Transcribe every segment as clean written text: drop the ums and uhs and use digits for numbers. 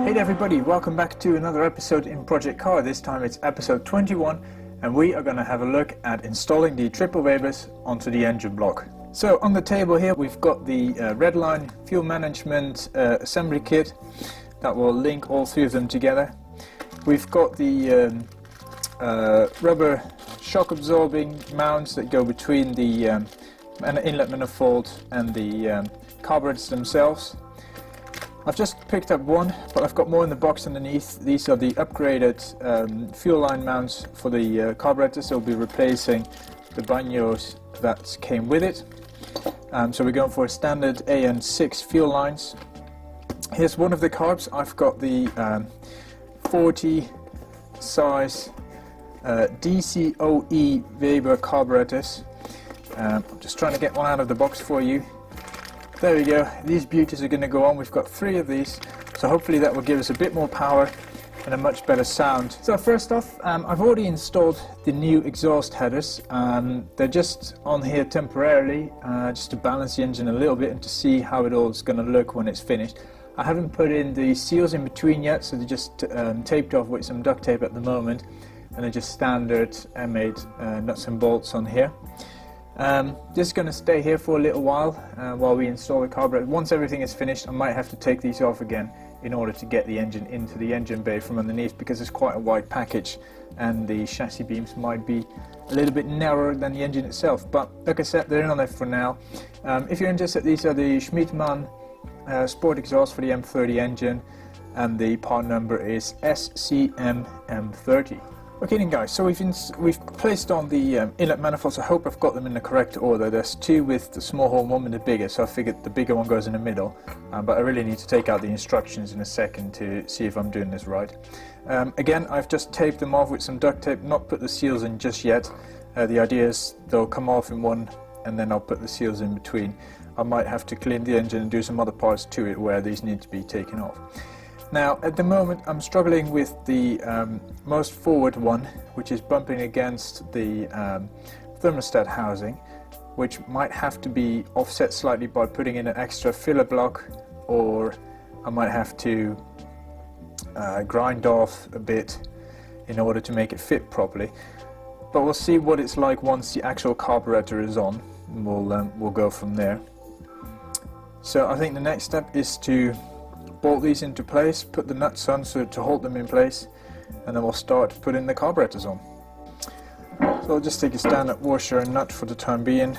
Hey there everybody, welcome back to another episode in Project C.A.R. This time it's episode 21 and we are going to have a look at installing the triple Webers onto the engine block. So on the table here we've got the Redline fuel management assembly kit that will link all three of them together. We've got the rubber shock absorbing mounts that go between the inlet manifold and the carburetors themselves. I've just picked up one, but I've got more in the box underneath. These are the upgraded fuel line mounts for the carburetors. They'll be replacing the banyos that came with it. So we're going for a standard AN6 fuel lines. Here's one of the carbs. I've got the 40 size DCOE Weber carburetors. I'm just trying to get one out of the box for you. There we go, these beauties are going to go on. We've got 3 of these, so hopefully that will give us a bit more power and a much better sound. So first off, I've already installed the new exhaust headers. They're just on here temporarily, just to balance the engine a little bit and to see how it all is going to look when it's finished. I haven't put in the seals in between yet, so they're just taped off with some duct tape at the moment, and they're just standard made nuts and bolts on here. Just going to stay here for a little while we install the carburetor. Once everything is finished, I might have to take these off again in order to get the engine into the engine bay from underneath, because it's quite a wide package and the chassis beams might be a little bit narrower than the engine itself. But like I said, they're in on there for now. If you're interested, these are the Schmidtmann sport exhaust for the M30 engine, and the part number is SCM-M30. Okay then guys, so we've placed on the inlet manifolds. I hope I've got them in the correct order. There's 2 with the small hole, 1 with the bigger, so I figured the bigger one goes in the middle. But I really need to take out the instructions in a second to see if I'm doing this right. Again, I've just taped them off with some duct tape, not put the seals in just yet. The idea is they'll come off in one and then I'll put the seals in between. I might have to clean the engine and do some other parts to it where these need to be taken off. Now, at the moment, I'm struggling with the most forward one, which is bumping against the thermostat housing, which might have to be offset slightly by putting in an extra filler block, or I might have to grind off a bit in order to make it fit properly. But we'll see what it's like once the actual carburetor is on, and we'll go from there. So I think the next step is to bolt these into place, put the nuts on so to hold them in place, and then we'll start putting the carburetors on. So I'll just take a stand-up washer and nut for the time being.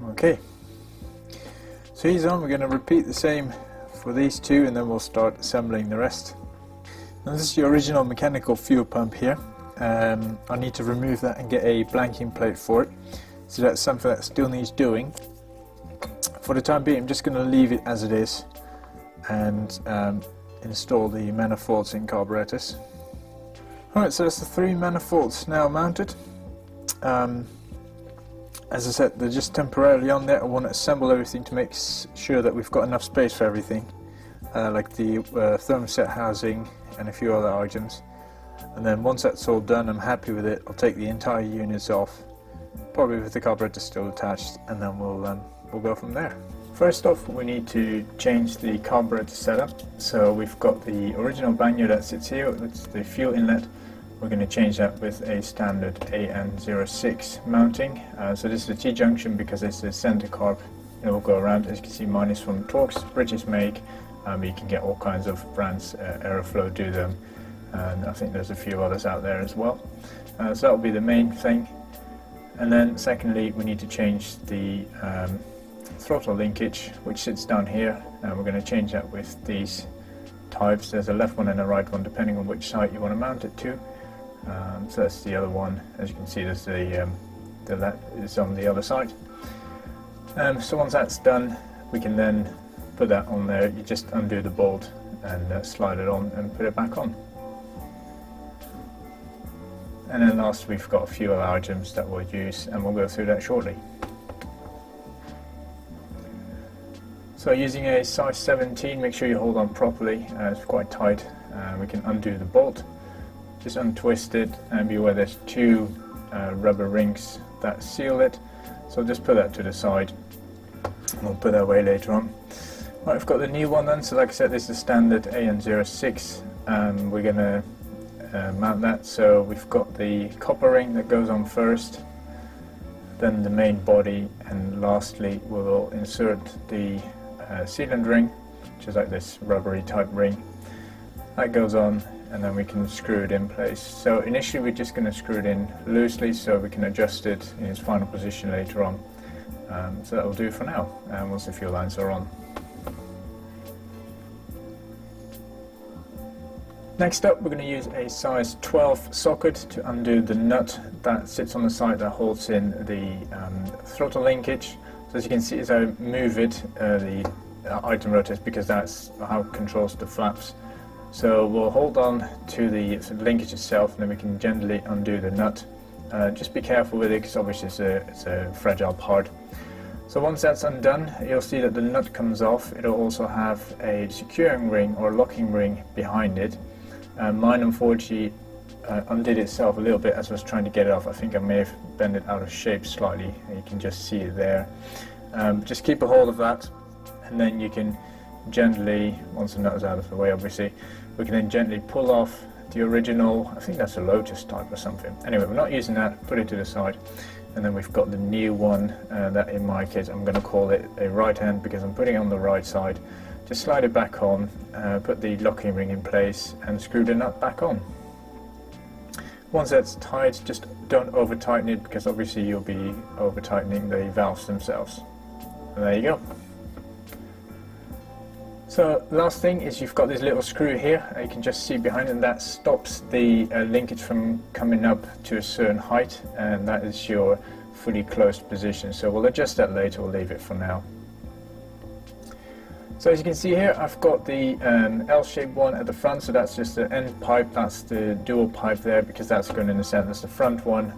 Okay, so he's on. We're going to repeat the same for these 2 and then we'll start assembling the rest. Now this is the original mechanical fuel pump here. I need to remove that and get a blanking plate for it, so that's something that still needs doing. For the time being, I'm just going to leave it as it is and install the manifolds in carburetors. Alright, so that's the 3 manifolds now mounted. As I said, they're just temporarily on there. I want to assemble everything to make sure that we've got enough space for everything, like the thermostat housing and a few other items. And then once that's all done, I'm happy with it, I'll take the entire units off, probably with the carburetor still attached, and then we'll go from there. First off, we need to change the carburetor setup. So we've got the original banyo that sits here, that's the fuel inlet. We're going to change that with a standard AN06 mounting. So this is a T-junction because it's a center carb. It will go around. As you can see, mine is from Torx, British make. You can get all kinds of brands, Aeroflow do them, and I think there's a few others out there as well. So that will be the main thing. And then secondly, we need to change the throttle linkage, which sits down here, and we're going to change that with these types. There's a left one and a right one depending on which side you want to mount it to. So that's the other one. As you can see, there's the that is on the other side. So once that's done, we can then put that on there. You just undo the bolt and slide it on and put it back on. And then last, we've got a few other items that we'll use, and we'll go through that shortly. So using a size 17, make sure you hold on properly, it's quite tight. We can undo the bolt, just untwist it, and be aware there's 2 rubber rings that seal it. So just put that to the side, We'll put that away later on. Right, I've got the new one then, so like I said, this is standard AN06, and we're going to mount that. So we've got the copper ring that goes on first, then the main body, and lastly we will insert the sealant ring, which is like this rubbery type ring. That goes on, and then we can screw it in place. So initially we're just going to screw it in loosely so we can adjust it in its final position later on. So that will do for now, once the fuel lines are on. Next up, we're going to use a size 12 socket to undo the nut that sits on the side that holds in the throttle linkage. So as you can see, as I move it, the item rotates because that's how it controls the flaps. So we'll hold on to the linkage itself, and then we can gently undo the nut. Just be careful with it because obviously it's a fragile part. So once that's undone, you'll see that the nut comes off. It'll also have a securing ring or locking ring behind it. Mine unfortunately undid itself a little bit as I was trying to get it off. I think I may have bent it out of shape slightly, and you can just see it there. Just keep a hold of that, and then you can gently, once the nut is out of the way obviously, we can then gently pull off the original, I think that's a Lotus type or something. Anyway, we're not using that, put it to the side. And then we've got the new one, that in my case I'm going to call it a right hand because I'm putting it on the right side. Just slide it back on, put the locking ring in place and screw the nut back on. Once that's tight, just don't over tighten it because obviously you'll be over tightening the valves themselves. And there you go. So last thing is you've got this little screw here, you can just see behind it, that stops the linkage from coming up to a certain height, and that is your fully closed position. So we'll adjust that later, we'll leave it for now. So as you can see here, I've got the L-shaped one at the front, so that's just the end pipe, that's the dual pipe there because that's going in the center. That's the front one,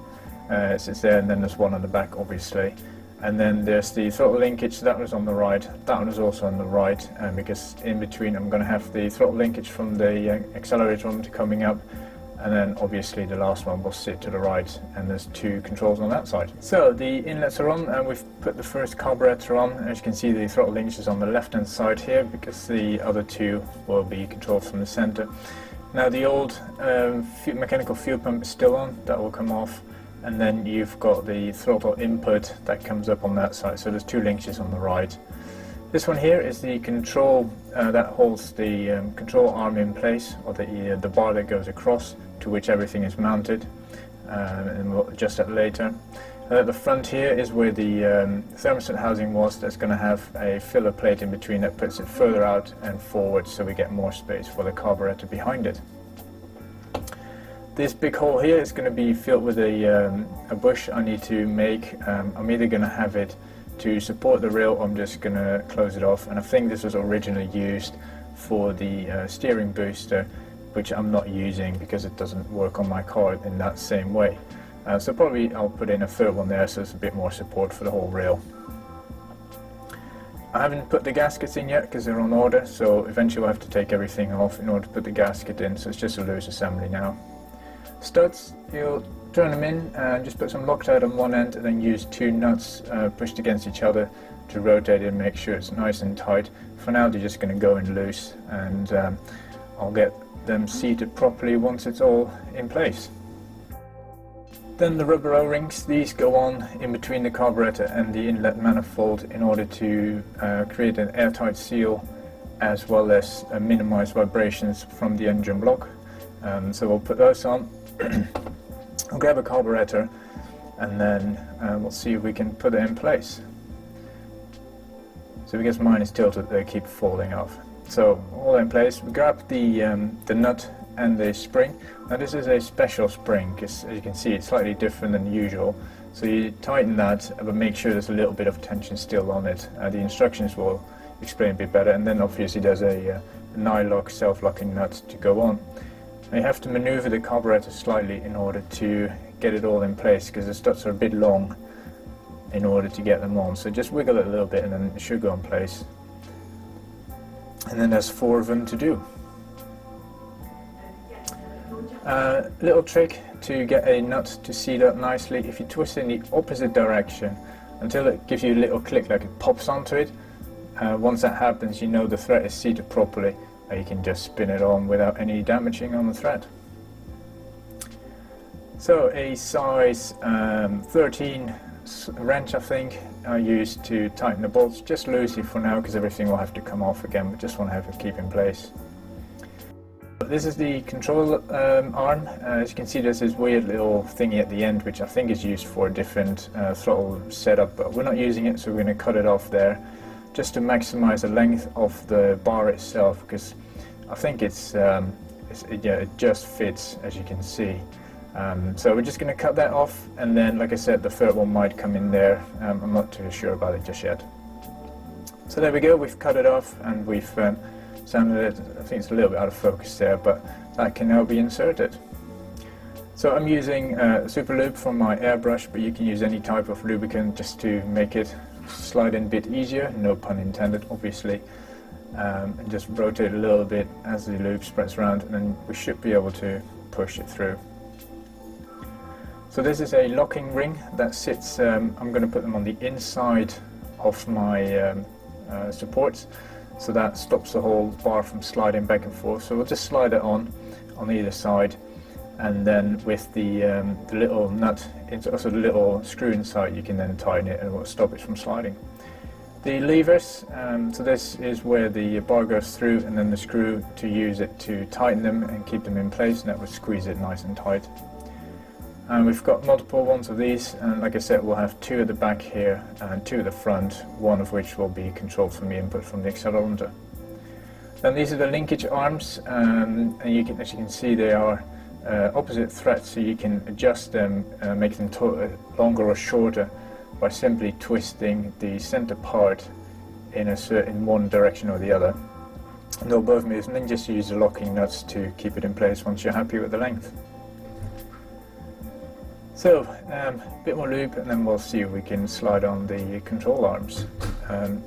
it sits there, and then there's one on the back obviously. And then there's the throttle linkage, so that was on the right, that one is also on the right, because in between I'm going to have the throttle linkage from the accelerator one coming up, and then obviously the last one will sit to the right, and there's two controls on that side. So the inlets are on, and we've put the first carburetor on. As you can see, the throttle linkage is on the left hand side here because the other two will be controlled from the center. Now the old mechanical fuel pump is still on, that will come off. And then you've got the throttle input that comes up on that side, so there's two linkages on the right. This one here is the control that holds the control arm in place, or the bar that goes across to which everything is mounted, and we'll adjust that later. At the front here is where the thermostat housing was. That's going to have a filler plate in between that puts it further out and forward so we get more space for the carburetor behind it. This big hole here is going to be filled with a bush I need to make. I'm either going to have it to support the rail, or I'm just going to close it off. And I think this was originally used for the steering booster, which I'm not using because it doesn't work on my car in that same way. So probably I'll put in a third one there so there's a bit more support for the whole rail. I haven't put the gaskets in yet because they're on order, so eventually we'll have to take everything off in order to put the gasket in, so it's just a loose assembly now. Studs, you'll turn them in and just put some Loctite on one end and then use two nuts pushed against each other to rotate it and make sure it's nice and tight. For now they're just going to go in loose, and I'll get them seated properly once it's all in place. Then the rubber O-rings, these go on in between the carburetor and the inlet manifold in order to create an airtight seal as well as minimize vibrations from the engine block. So we'll put those on. I'll grab a carburetor and then we'll see if we can put it in place. So because mine is tilted, they keep falling off. So all in place, we grab the nut and the spring. Now this is a special spring because as you can see it's slightly different than usual. So you tighten that but make sure there's a little bit of tension still on it. The instructions will explain a bit better, and then obviously there's a nylock self-locking nut to go on. Now you have to maneuver the carburetor slightly in order to get it all in place because the studs are a bit long in order to get them on. So just wiggle it a little bit and then it should go in place. And then there's 4 of them to do. Little trick to get a nut to seat up nicely: if you twist in the opposite direction until it gives you a little click, like it pops onto it. Once that happens, you know the thread is seated properly, and you can just spin it on without any damaging on the thread. So a size 13 wrench, I think, I used to tighten the bolts, just loosely for now because everything will have to come off again, but just want to have it keep in place. This is the control arm. As you can see, there's this weird little thingy at the end which I think is used for a different throttle setup, but we're not using it, so we're going to cut it off there just to maximize the length of the bar itself, because I think it just fits, as you can see. So we're just going to cut that off, and then, like I said, the third one might come in there. I'm not too sure about it just yet. So there we go, we've cut it off and we've sanded it. I think it's a little bit out of focus there, but that can now be inserted. So I'm using Super Lube from my airbrush, but you can use any type of lubricant just to make it slide in a bit easier, no pun intended obviously, and just rotate a little bit as the lube spreads around, and then we should be able to push it through. So this is a locking ring that sits, I'm going to put them on the inside of my supports, so that stops the whole bar from sliding back and forth. So we'll just slide it on either side, and then with the little nut, also the little screw inside, you can then tighten it and it will stop it from sliding. The levers, so this is where the bar goes through, and then the screw to use it to tighten them and keep them in place, and that will squeeze it nice and tight. And we've got multiple ones of these, and like I said, we'll have two at the back here and two at the front, one of which will be controlled from the input from the accelerometer. Then these are the linkage arms, and as you can see, they are opposite threads, so you can adjust them, make them longer or shorter by simply twisting the center part in one direction or the other. And they'll both move, and then just use the locking nuts to keep it in place once you're happy with the length. So, a bit more lube, and then we'll see if we can slide on the control arms.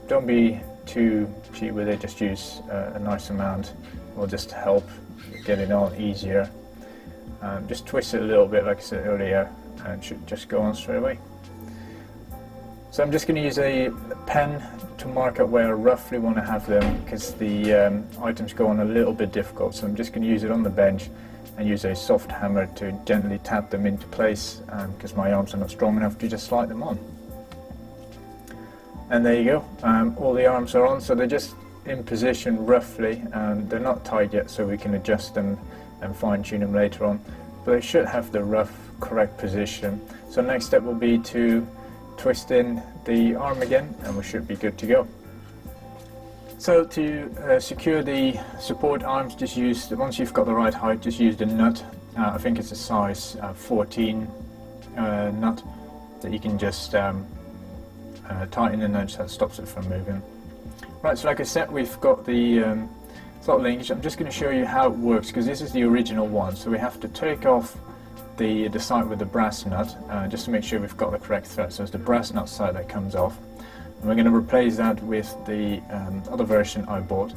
Don't be too cheap with it, just use a nice amount. It will just help get it on easier. Just twist it a little bit, like I said earlier, and it should just go on straight away. So I'm just going to use a pen to mark out where I roughly want to have them, because the items go on a little bit difficult. So I'm just going to use it on the bench and use a soft hammer to gently tap them into place, because my arms are not strong enough to just slide them on. And there you go, all the arms are on, so they're just in position roughly, and they're not tied yet, so we can adjust them and fine-tune them later on, but they should have the rough correct position. So next step will be to twist in the arm again, and we should be good to go. So to secure the support arms, just use, once you've got the right height, just use the nut. I think it's a size 14 nut that you can just tighten in, and that stops it from moving. Right, so like I said, we've got the throttle linkage. I'm just going to show you how it works, because this is the original one. So we have to take off the side with the brass nut, just to make sure we've got the correct thread. So it's the brass nut side that comes off. And we're going to replace that with the other version I bought,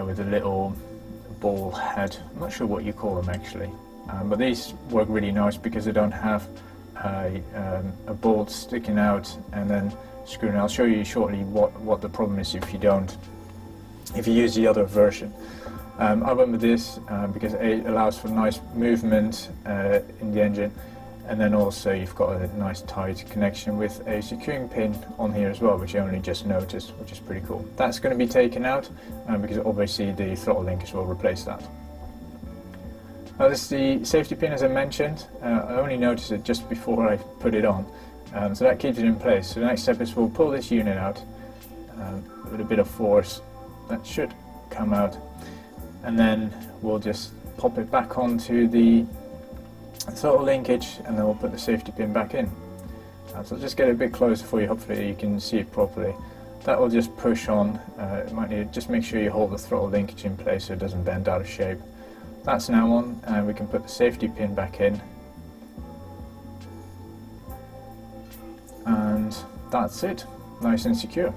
with a little ball head. I'm not sure what you call them actually, but these work really nice because they don't have a bolt sticking out and then screwing. I'll show you shortly what the problem is if you use the other version. I went with this because it allows for nice movement in the engine, and then also you've got a nice tight connection with a securing pin on here as well, which I only just noticed, which is pretty cool. That's going to be taken out because obviously the throttle linkage will replace that. Now this is the safety pin, as I mentioned. I only noticed it just before I put it on, so that keeps it in place. So the next step is we'll pull this unit out with a bit of force. That should come out, and then we'll just pop it back onto the throttle linkage, and then we'll put the safety pin back in. So just get it a bit closer for you, hopefully you can see it properly. That will just push on. Just make sure you hold the throttle linkage in place so it doesn't bend out of shape. That's now on, and we can put the safety pin back in. And that's it, nice and secure.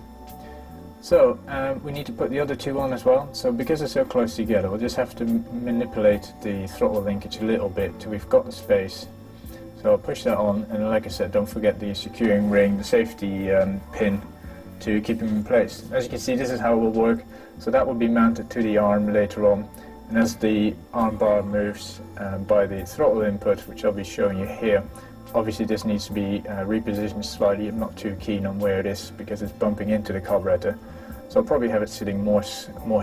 So we need to put the other two on as well. So because they're so close together, we'll just have to manipulate the throttle linkage a little bit till we've got the space. So So I'll push that on, and like I said, don't forget the securing ring, the safety pin to keep them in place. As you can see, this is how it will work. So that will be mounted to the arm later on, and as the arm bar moves by the throttle input, which I'll be showing you here, obviously this needs to be repositioned slightly. I'm not too keen on where it is because it's bumping into the carburetor. So I'll probably have it sitting more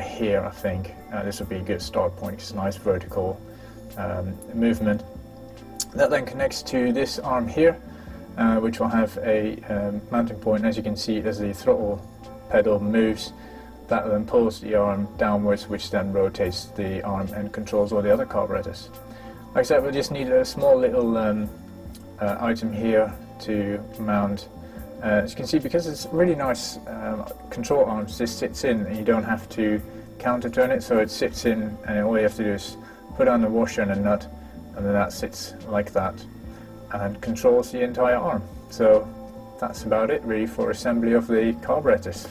here, I think. This will be a good start point. It's a nice vertical movement. That then connects to this arm here, which will have a mounting point. As you can see, as the throttle pedal moves, that then pulls the arm downwards, which then rotates the arm and controls all the other carburetors. Like I said, we'll just need a small little item here to mount. As you can see, because it's really nice control arms, this sits in and you don't have to counter turn it, so it sits in and all you have to do is put on the washer and a nut, and then that sits like that and controls the entire arm. So that's about it really for assembly of the carburetors.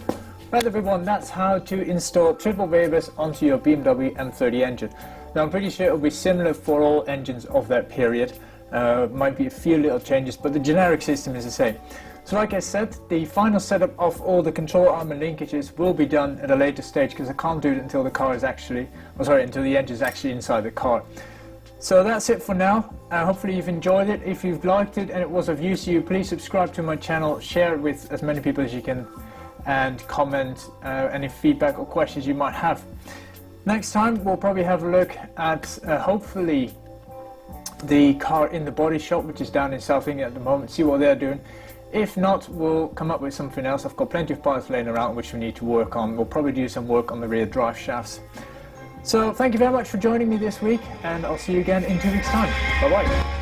Right everyone, that's how to install triple Webers onto your BMW M30 engine. Now I'm pretty sure it will be similar for all engines of that period. Might be a few little changes, but the generic system is the same. So like I said, the final setup of all the control arm and linkages will be done at a later stage, because I can't do it until the car is actually, until the engine is actually inside the car. So that's it for now. Hopefully you've enjoyed it. If you've liked it and it was of use to you, please subscribe to my channel, share it with as many people as you can, and comment any feedback or questions you might have. Next time we'll probably have a look at hopefully the car in the body shop, which is down in South England at the moment, see what they're doing. If not, we'll come up with something else. I've got plenty of parts laying around which we need to work on. We'll probably do some work on the rear drive shafts. So thank you very much for joining me this week, and I'll see you again in 2 weeks' time. Bye bye.